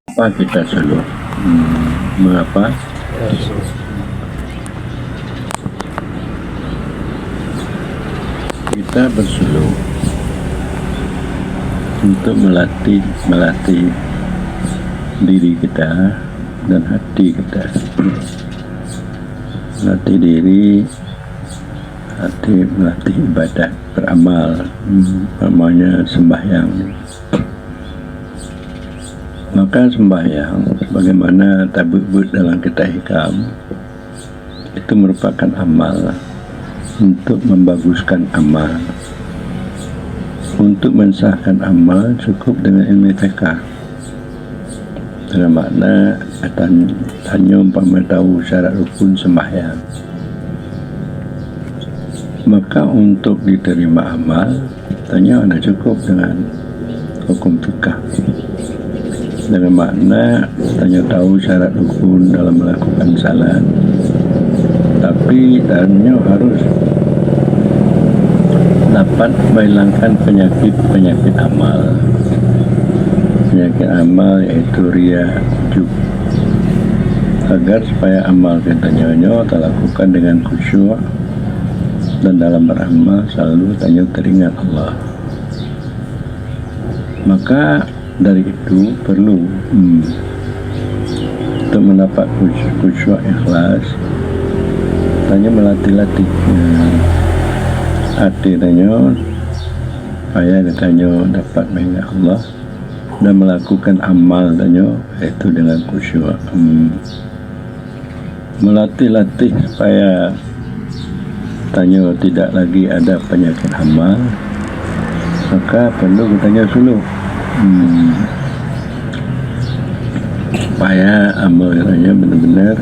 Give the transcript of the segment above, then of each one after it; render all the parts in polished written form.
Apa kita selalu mengapa kita bersuluh untuk melatih diri kita dan hati kita, melatih diri, melatih ibadah, beramal, namanya sembahyang. Maka sembahyang, bagaimana tabut dalam kitab hikam, itu merupakan amal untuk membaguskan amal. Untuk mensahkan amal cukup dengan ilmu fiqh. Dalam makna tanya umpama tahu syarat rukun sembahyang. Maka untuk diterima amal, tanya ada cukup dengan hukum fiqh. Dengan makna tanya tahu syarat rukun dalam melakukan salat, tapi tanya harus dapat menghilangkan penyakit amal. Penyakit amal yaitu riya, ujub, agar supaya amal kita terlakukan dengan khusyuk dan dalam beramal selalu teringat Allah. Maka dari itu perlu untuk mendapat khusyuk ikhlas, melatih hati supaya katanya dapat mengingat Allah dan melakukan amal yaitu dengan khusyuk. Melatih supaya tidak lagi ada penyakit amal, maka perlu katanya suluh supaya amal benar-benar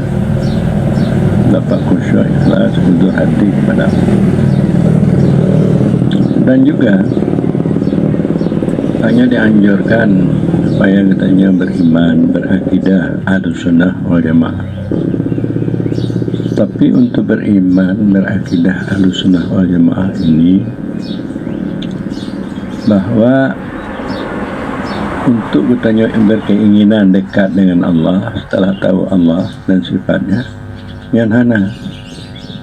dapat khusyuk ikhlas untuk hati kepada Allah. Dan juga hanya dianjurkan supaya katanya beriman, berakidah Ahlussunnah wal Jamaah. Tapi untuk beriman, berakidah Ahlussunnah wal Jamaah ini, bahwa untuk katanya berkeinginan dekat dengan Allah setelah tahu Allah dan sifatnya, yang hana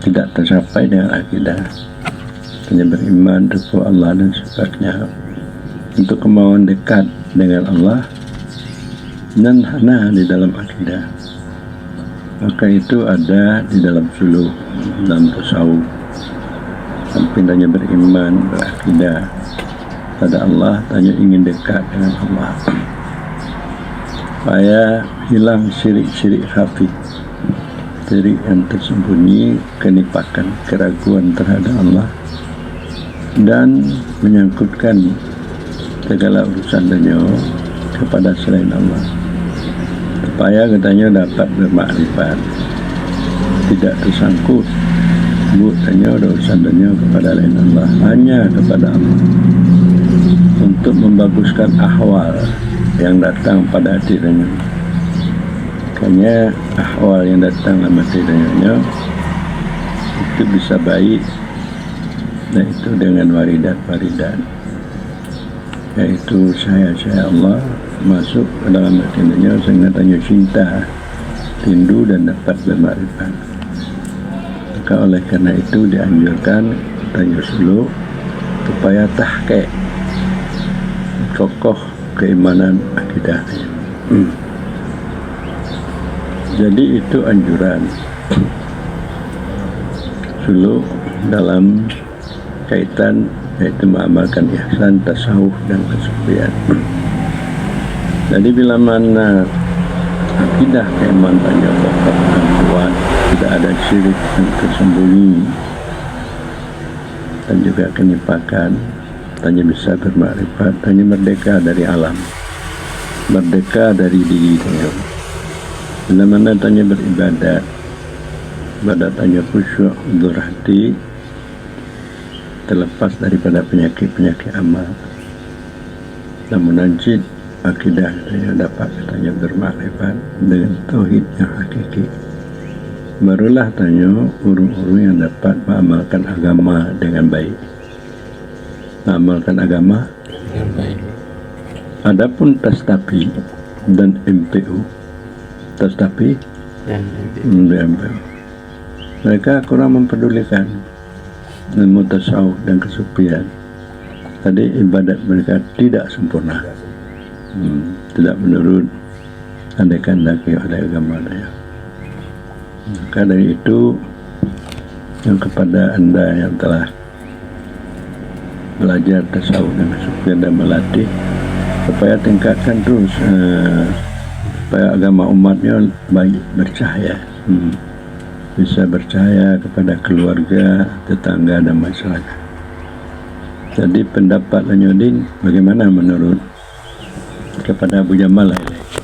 tidak tercapai dengan akidah. Hanya beriman kepada Allah dan sifatnya, untuk kemauan dekat dengan Allah dan hana di dalam akidah. Maka itu ada di dalam suluk, dalam tasawuf. Sampai tanya beriman, berakidah pada Allah, tanya ingin dekat dengan Allah, supaya hilang syirik-syirik khafi, syirik yang tersembunyi, kenipakan, keraguan terhadap Allah, dan menyangkutkan segala urusan dunia kepada selain Allah, supaya katanya dapat bermakrifat, tidak tersangkut ada urusan dunia kepada lain Allah, hanya kepada Allah, untuk membaguskan ahwal yang datang pada hati dunia. Makanya ahwal yang datang dalam hati dunia itu bisa baik, dan itu dengan waridat, yaitu saya Allah masuk ke dalam hati dunia sehingga tanya cinta, rindu dan dapat bermakrifat. Maka oleh karena itu dianjurkan tanya suluk supaya tahqiq, kokoh keimanan akidahnya. Jadi itu anjuran suluk dalam kaitan yaitu mengamalkan ihsan, tasawuf dan kesufian. Jadi bila mana akidah keimanannya kokoh dan kuat, tidak ada syirik dan tersembunyi dan juga kenipakan, tanya bisa bermakrifat, tanya merdeka dari alam, merdeka dari diri tanya. Bila mana tanya beribadat, tanya khusyuk, huzur hati, terlepas daripada penyakit amal, namun najid akidah yang dapat tanya bermakrifat dengan tauhid yang hakiki, barulah tanya urung-urung yang dapat mengamalkan agama dengan baik. Mengamalkan agama dengan baik. Adapun tastapi dan MPU, tetapi dan MPU mereka kurang mempedulikan ilmu tasawuf dan kesufian. Tadi ibadat mereka tidak sempurna, tidak menurut andai kehendaki oleh agama dia. Maka dari itu, yang kepada Anda yang telah belajar tasawuf dan kesufian dan melatih, supaya tingkatkan terus supaya agama umatnya baik, bercahaya, bisa bercahaya kepada keluarga, tetangga dan masyarakat. Jadi pendapat Lanyodin bagaimana menurut kepada Abu Jamal ini?